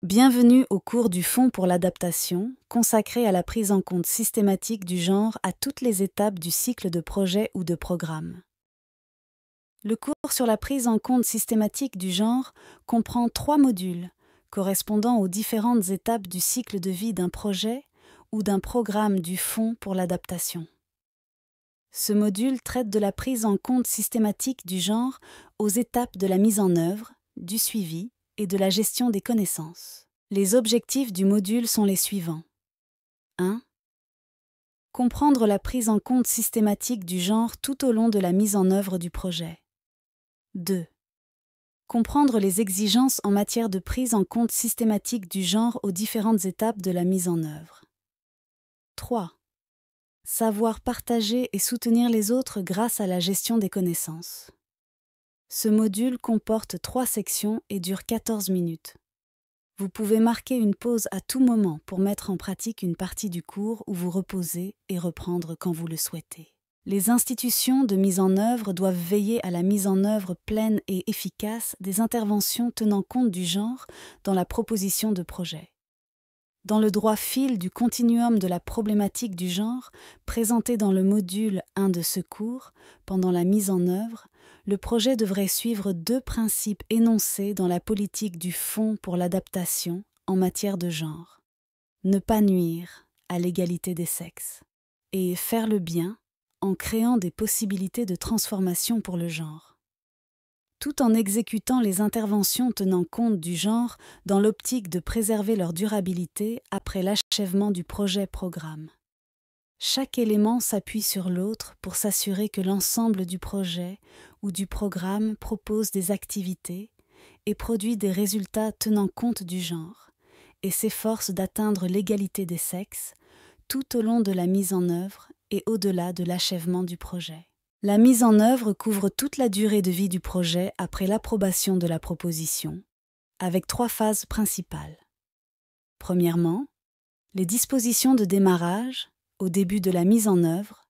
Bienvenue au cours du Fonds pour l'adaptation, consacré à la prise en compte systématique du genre à toutes les étapes du cycle de projet ou de programme. Le cours sur la prise en compte systématique du genre comprend 3 modules, correspondant aux différentes étapes du cycle de vie d'un projet ou d'un programme du Fonds pour l'adaptation. Ce module traite de la prise en compte systématique du genre aux étapes de la mise en œuvre, du suivi et de la gestion des connaissances. Les objectifs du module sont les suivants. 1. Comprendre la prise en compte systématique du genre tout au long de la mise en œuvre du projet. 2. Comprendre les exigences en matière de prise en compte systématique du genre aux différentes étapes de la mise en œuvre. 3. Savoir partager et soutenir les autres grâce à la gestion des connaissances. Ce module comporte 3 sections et dure 14 minutes. Vous pouvez marquer une pause à tout moment pour mettre en pratique une partie du cours ou vous reposer et reprendre quand vous le souhaitez. Les institutions de mise en œuvre doivent veiller à la mise en œuvre pleine et efficace des interventions tenant compte du genre dans la proposition de projet. Dans le droit fil du continuum de la problématique du genre, présenté dans le module 1 de ce cours, pendant la mise en œuvre, le projet devrait suivre 2 principes énoncés dans la politique du Fonds pour l'adaptation en matière de genre. Ne pas nuire à l'égalité des sexes et faire le bien en créant des possibilités de transformation pour le genre, tout en exécutant les interventions tenant compte du genre dans l'optique de préserver leur durabilité après l'achèvement du projet-programme. Chaque élément s'appuie sur l'autre pour s'assurer que l'ensemble du projet ou du programme propose des activités et produit des résultats tenant compte du genre, et s'efforce d'atteindre l'égalité des sexes tout au long de la mise en œuvre et au-delà de l'achèvement du projet. La mise en œuvre couvre toute la durée de vie du projet après l'approbation de la proposition, avec 3 phases principales. Premièrement, les dispositions de démarrage, au début de la mise en œuvre,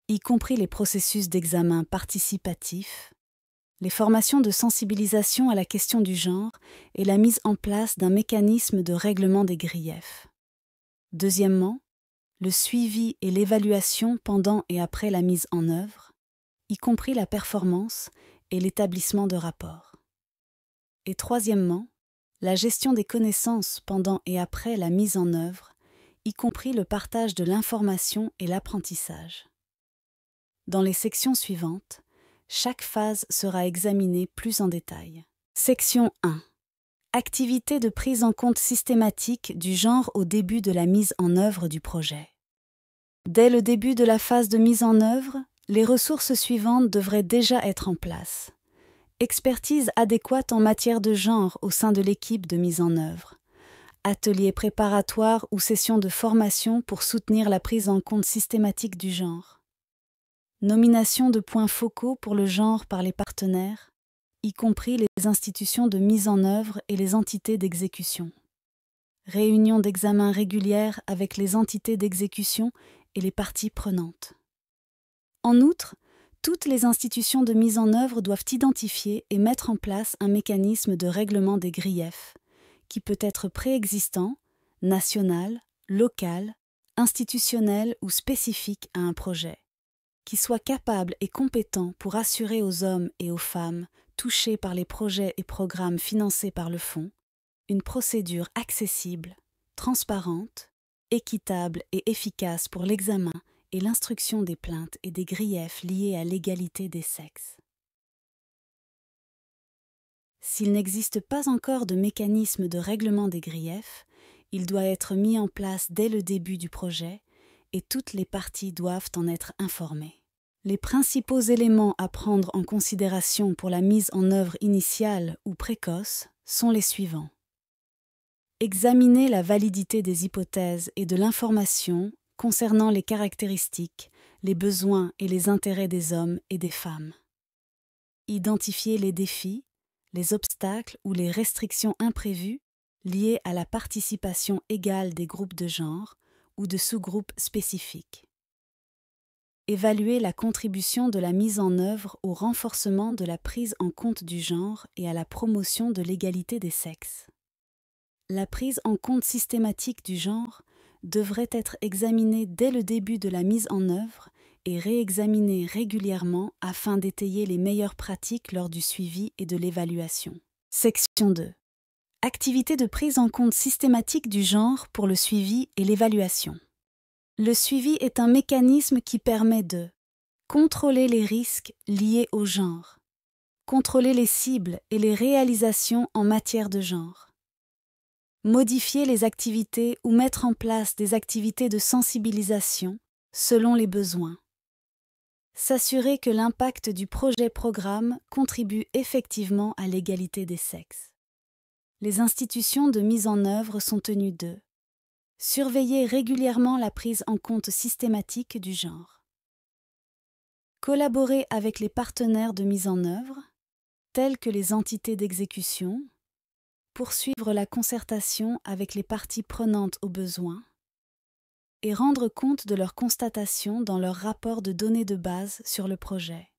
y compris les processus d'examen participatif, les formations de sensibilisation à la question du genre et la mise en place d'un mécanisme de règlement des griefs. Deuxièmement, le suivi et l'évaluation pendant et après la mise en œuvre, y compris la performance et l'établissement de rapports. Et troisièmement, la gestion des connaissances pendant et après la mise en œuvre, y compris le partage de l'information et l'apprentissage. Dans les sections suivantes, chaque phase sera examinée plus en détail. Section 1. Activité de prise en compte systématique du genre au début de la mise en œuvre du projet. Dès le début de la phase de mise en œuvre, les ressources suivantes devraient déjà être en place. Expertise adéquate en matière de genre au sein de l'équipe de mise en œuvre. Ateliers préparatoires ou sessions de formation pour soutenir la prise en compte systématique du genre. Nomination de points focaux pour le genre par les partenaires, y compris les institutions de mise en œuvre et les entités d'exécution. Réunions d'examen régulières avec les entités d'exécution et les parties prenantes. En outre, toutes les institutions de mise en œuvre doivent identifier et mettre en place un mécanisme de règlement des griefs, qui peut être préexistant, national, local, institutionnel ou spécifique à un projet, qui soit capable et compétent pour assurer aux hommes et aux femmes touchés par les projets et programmes financés par le Fonds une procédure accessible, transparente, équitable et efficace pour l'examen et l'instruction des plaintes et des griefs liés à l'égalité des sexes. S'il n'existe pas encore de mécanisme de règlement des griefs, il doit être mis en place dès le début du projet et toutes les parties doivent en être informées. Les principaux éléments à prendre en considération pour la mise en œuvre initiale ou précoce sont les suivants. Examiner la validité des hypothèses et de l'information concernant les caractéristiques, les besoins et les intérêts des hommes et des femmes. Identifier les défis, les obstacles ou les restrictions imprévues liées à la participation égale des groupes de genre ou de sous-groupes spécifiques. Évaluer la contribution de la mise en œuvre au renforcement de la prise en compte du genre et à la promotion de l'égalité des sexes. la prise en compte systématique du genre devrait être examinée dès le début de la mise en œuvre et réexaminée régulièrement afin d'étayer les meilleures pratiques lors du suivi et de l'évaluation. Section 2. Activité de prise en compte systématique du genre pour le suivi et l'évaluation. Le suivi est un mécanisme qui permet de contrôler les risques liés au genre, contrôler les cibles et les réalisations en matière de genre, modifier les activités ou mettre en place des activités de sensibilisation selon les besoins, s'assurer que l'impact du projet-programme contribue effectivement à l'égalité des sexes. Les institutions de mise en œuvre sont tenues de surveiller régulièrement la prise en compte systématique du genre, collaborer avec les partenaires de mise en œuvre, tels que les entités d'exécution, poursuivre la concertation avec les parties prenantes aux besoins et rendre compte de leurs constatations dans leur rapport de données de base sur le projet.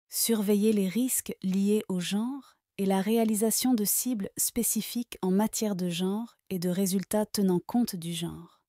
Surveiller les risques liés au genre et la réalisation de cibles spécifiques en matière de genre et de résultats tenant compte du genre.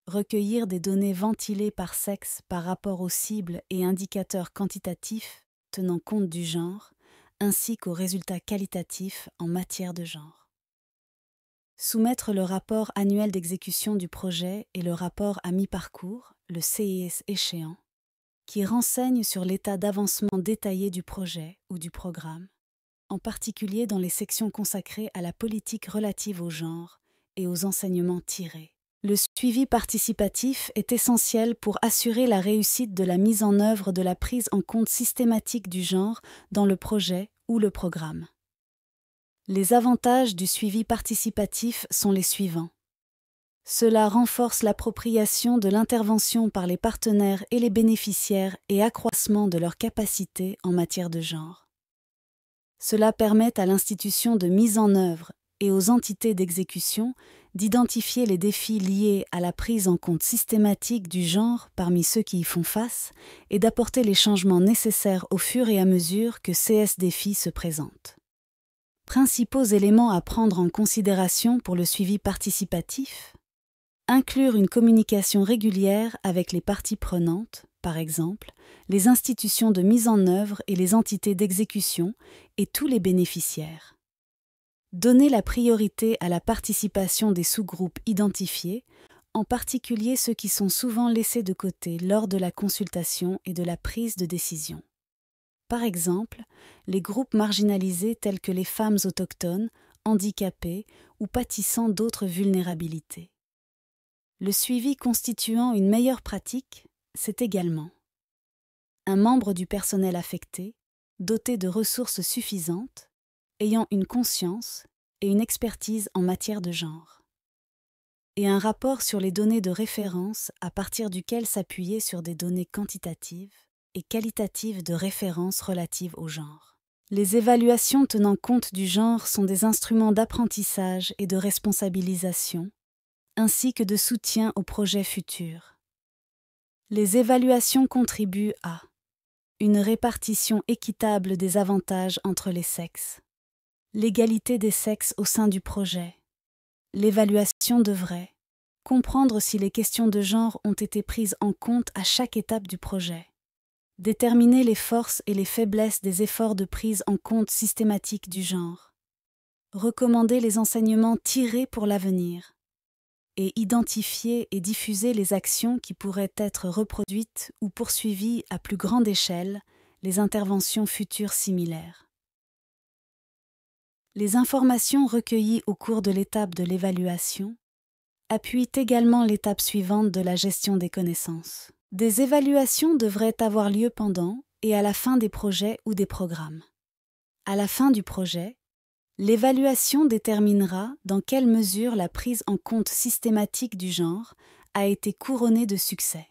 Recueillir des données ventilées par sexe par rapport aux cibles et indicateurs quantitatifs tenant compte du genre, ainsi qu'aux résultats qualitatifs en matière de genre. Soumettre le rapport annuel d'exécution du projet et le rapport à mi-parcours, le CIS échéant, qui renseigne sur l'état d'avancement détaillé du projet ou du programme, en particulier dans les sections consacrées à la politique relative au genre et aux enseignements tirés. Le suivi participatif est essentiel pour assurer la réussite de la mise en œuvre de la prise en compte systématique du genre dans le projet ou le programme. Les avantages du suivi participatif sont les suivants. Cela renforce l'appropriation de l'intervention par les partenaires et les bénéficiaires et accroissement de leur capacité en matière de genre. Cela permet à l'institution de mise en œuvre et aux entités d'exécution d'identifier les défis liés à la prise en compte systématique du genre parmi ceux qui y font face et d'apporter les changements nécessaires au fur et à mesure que ces défis se présentent. Principaux éléments à prendre en considération pour le suivi participatif: inclure une communication régulière avec les parties prenantes, par exemple, les institutions de mise en œuvre et les entités d'exécution et tous les bénéficiaires. Donner la priorité à la participation des sous-groupes identifiés, en particulier ceux qui sont souvent laissés de côté lors de la consultation et de la prise de décision. Par exemple, les groupes marginalisés tels que les femmes autochtones, handicapées ou pâtissant d'autres vulnérabilités. Le suivi constituant une meilleure pratique, c'est également un membre du personnel affecté, doté de ressources suffisantes, ayant une conscience et une expertise en matière de genre, et un rapport sur les données de référence à partir duquel s'appuyer sur des données quantitatives et qualitatives de référence relatives au genre. Les évaluations tenant compte du genre sont des instruments d'apprentissage et de responsabilisation, ainsi que de soutien aux projets futurs. Les évaluations contribuent à une répartition équitable des avantages entre les sexes, l'égalité des sexes au sein du projet. L'évaluation devrait comprendre si les questions de genre ont été prises en compte à chaque étape du projet, déterminer les forces et les faiblesses des efforts de prise en compte systématique du genre, recommander les enseignements tirés pour l'avenir, et identifier et diffuser les actions qui pourraient être reproduites ou poursuivies à plus grande échelle, les interventions futures similaires. Les informations recueillies au cours de l'étape de l'évaluation appuient également l'étape suivante de la gestion des connaissances. Des évaluations devraient avoir lieu pendant et à la fin des projets ou des programmes. À la fin du projet, l'évaluation déterminera dans quelle mesure la prise en compte systématique du genre a été couronnée de succès.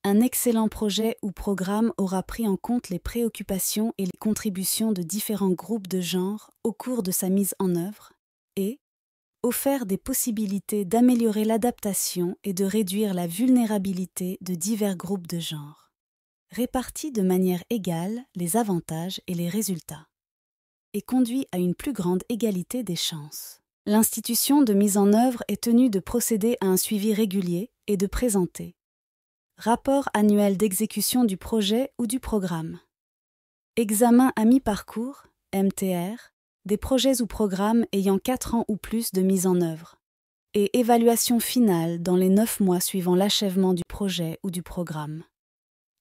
Un excellent projet ou programme aura pris en compte les préoccupations et les contributions de différents groupes de genre au cours de sa mise en œuvre et offert des possibilités d'améliorer l'adaptation et de réduire la vulnérabilité de divers groupes de genre, répartis de manière égale les avantages et les résultats. et conduit à une plus grande égalité des chances. L'institution de mise en œuvre est tenue de procéder à un suivi régulier et de présenter rapport annuel d'exécution du projet ou du programme, examen à mi-parcours, MTR, des projets ou programmes ayant 4 ans ou plus de mise en œuvre, et évaluation finale dans les 9 mois suivant l'achèvement du projet ou du programme.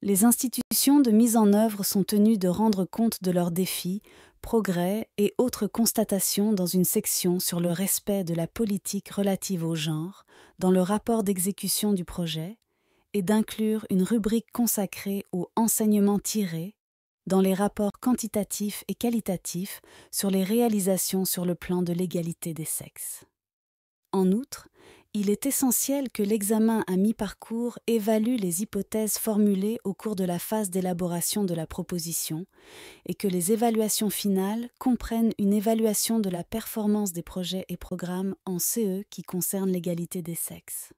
Les institutions de mise en œuvre sont tenues de rendre compte de leurs défis, progrès et autres constatations dans une section sur le respect de la politique relative au genre dans le rapport d'exécution du projet et d'inclure une rubrique consacrée aux enseignements tirés dans les rapports quantitatifs et qualitatifs sur les réalisations sur le plan de l'égalité des sexes. En outre, il est essentiel que l'examen à mi-parcours évalue les hypothèses formulées au cours de la phase d'élaboration de la proposition et que les évaluations finales comprennent une évaluation de la performance des projets et programmes en CE qui concernent l'égalité des sexes.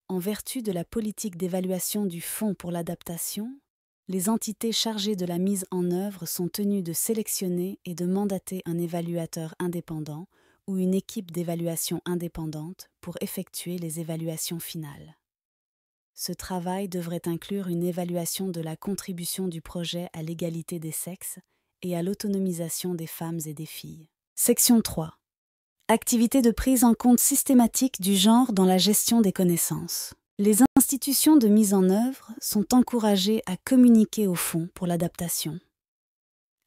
En vertu de la politique d'évaluation du Fonds pour l'adaptation, les entités chargées de la mise en œuvre sont tenues de sélectionner et de mandater un évaluateur indépendant ou une équipe d'évaluation indépendante pour effectuer les évaluations finales. Ce travail devrait inclure une évaluation de la contribution du projet à l'égalité des sexes et à l'autonomisation des femmes et des filles. Section 3. Activité de prise en compte systématique du genre dans la gestion des connaissances. Les institutions de mise en œuvre sont encouragées à communiquer au Fonds pour l'adaptation.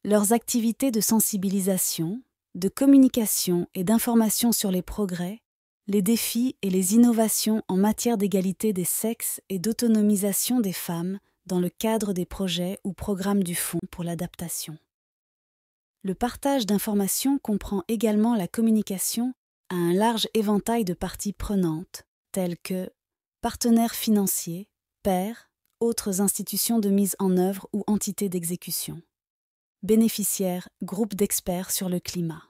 Leurs activités de sensibilisation, de communication et d'information sur les progrès, les défis et les innovations en matière d'égalité des sexes et d'autonomisation des femmes dans le cadre des projets ou programmes du Fonds pour l'adaptation. Le partage d'informations comprend également la communication à un large éventail de parties prenantes, telles que partenaires financiers, pairs, autres institutions de mise en œuvre ou entités d'exécution. Bénéficiaires, groupes d'experts sur le climat.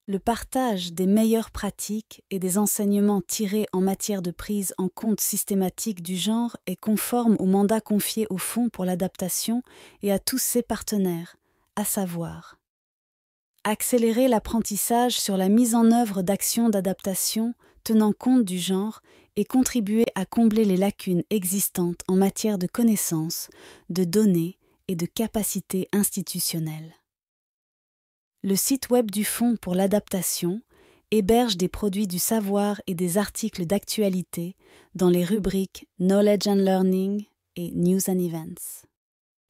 Le partage des meilleures pratiques et des enseignements tirés en matière de prise en compte systématique du genre est conforme au mandat confié au Fonds pour l'adaptation et à tous ses partenaires, à savoir accélérer l'apprentissage sur la mise en œuvre d'actions d'adaptation tenant compte du genre et contribuer à combler les lacunes existantes en matière de connaissances, de données et de capacités institutionnelles. Le site web du Fonds pour l'adaptation héberge des produits du savoir et des articles d'actualité dans les rubriques Knowledge and Learning et News and Events.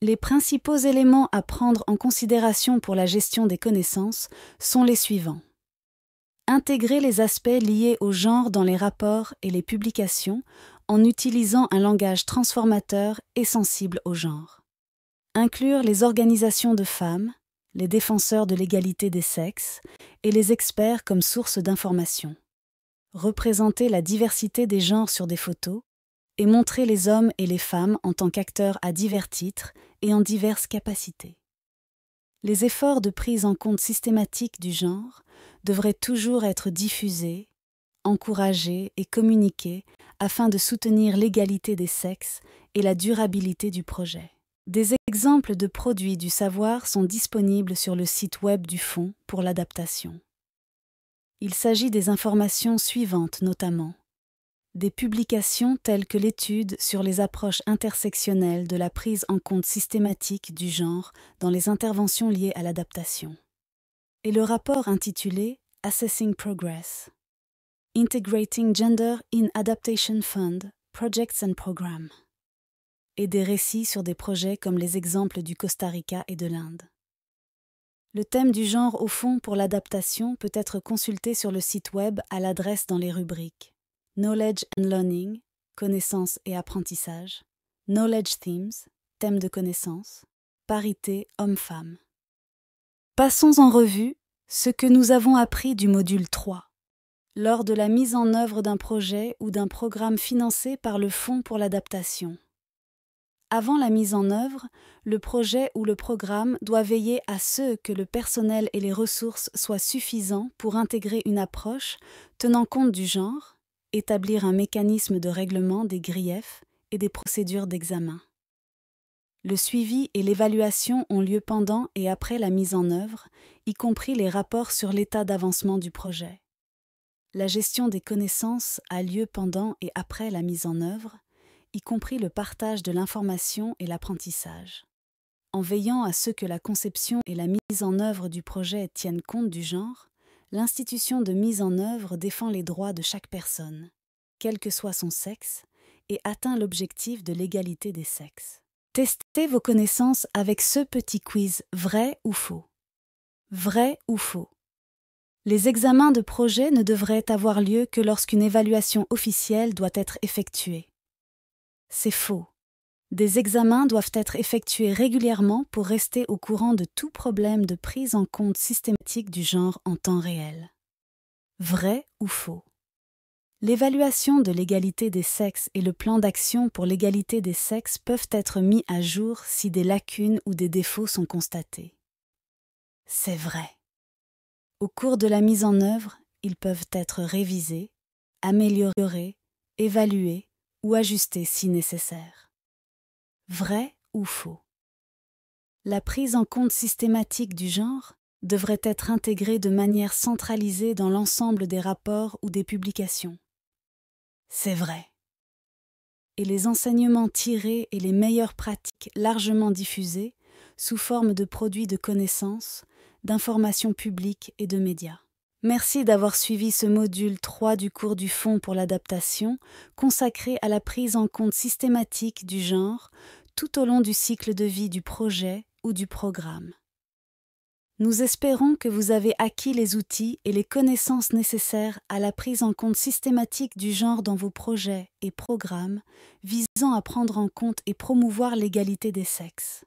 Les principaux éléments à prendre en considération pour la gestion des connaissances sont les suivants. Intégrer les aspects liés au genre dans les rapports et les publications en utilisant un langage transformateur et sensible au genre. Inclure les organisations de femmes, les défenseurs de l'égalité des sexes et les experts comme source d'information. Représenter la diversité des genres sur des photos et montrer les hommes et les femmes en tant qu'acteurs à divers titres et en diverses capacités. Les efforts de prise en compte systématique du genre devraient toujours être diffusés, encouragés et communiqués afin de soutenir l'égalité des sexes et la durabilité du projet. Des exemples de produits du savoir sont disponibles sur le site web du Fonds pour l'adaptation. Il s'agit des informations suivantes notamment. Des publications telles que l'étude sur les approches intersectionnelles de la prise en compte systématique du genre dans les interventions liées à l'adaptation. Et le rapport intitulé Assessing Progress. Integrating Gender in Adaptation Fund, Projects and Programs. Et des récits sur des projets comme les exemples du Costa Rica et de l'Inde. Le thème du genre au Fonds pour l'adaptation peut être consulté sur le site web à l'adresse dans les rubriques Knowledge and Learning, connaissances et apprentissage, Knowledge Themes, thèmes de connaissances, parité hommes-femmes. Passons en revue ce que nous avons appris du module 3. Lors de la mise en œuvre d'un projet ou d'un programme financé par le Fonds pour l'adaptation. Avant la mise en œuvre, le projet ou le programme doit veiller à ce que le personnel et les ressources soient suffisants pour intégrer une approche tenant compte du genre, établir un mécanisme de règlement des griefs et des procédures d'examen. Le suivi et l'évaluation ont lieu pendant et après la mise en œuvre, y compris les rapports sur l'état d'avancement du projet. La gestion des connaissances a lieu pendant et après la mise en œuvre, y compris le partage de l'information et l'apprentissage. En veillant à ce que la conception et la mise en œuvre du projet tiennent compte du genre, l'institution de mise en œuvre défend les droits de chaque personne, quel que soit son sexe, et atteint l'objectif de l'égalité des sexes. Testez vos connaissances avec ce petit quiz vrai ou faux. Vrai ou faux? Les examens de projet ne devraient avoir lieu que lorsqu'une évaluation officielle doit être effectuée. C'est faux. Des examens doivent être effectués régulièrement pour rester au courant de tout problème de prise en compte systématique du genre en temps réel. Vrai ou faux? L'évaluation de l'égalité des sexes et le plan d'action pour l'égalité des sexes peuvent être mis à jour si des lacunes ou des défauts sont constatés. C'est vrai. Au cours de la mise en œuvre, ils peuvent être révisés, améliorés, évalués ou ajustés si nécessaire. Vrai ou faux? La prise en compte systématique du genre devrait être intégrée de manière centralisée dans l'ensemble des rapports ou des publications. C'est vrai. Et les enseignements tirés et les meilleures pratiques largement diffusées sous forme de produits de connaissances, d'informations publiques et de médias. Merci d'avoir suivi ce module 3 du cours du fond pour l'adaptation consacré à la prise en compte systématique du genre tout au long du cycle de vie du projet ou du programme. Nous espérons que vous avez acquis les outils et les connaissances nécessaires à la prise en compte systématique du genre dans vos projets et programmes visant à prendre en compte et promouvoir l'égalité des sexes.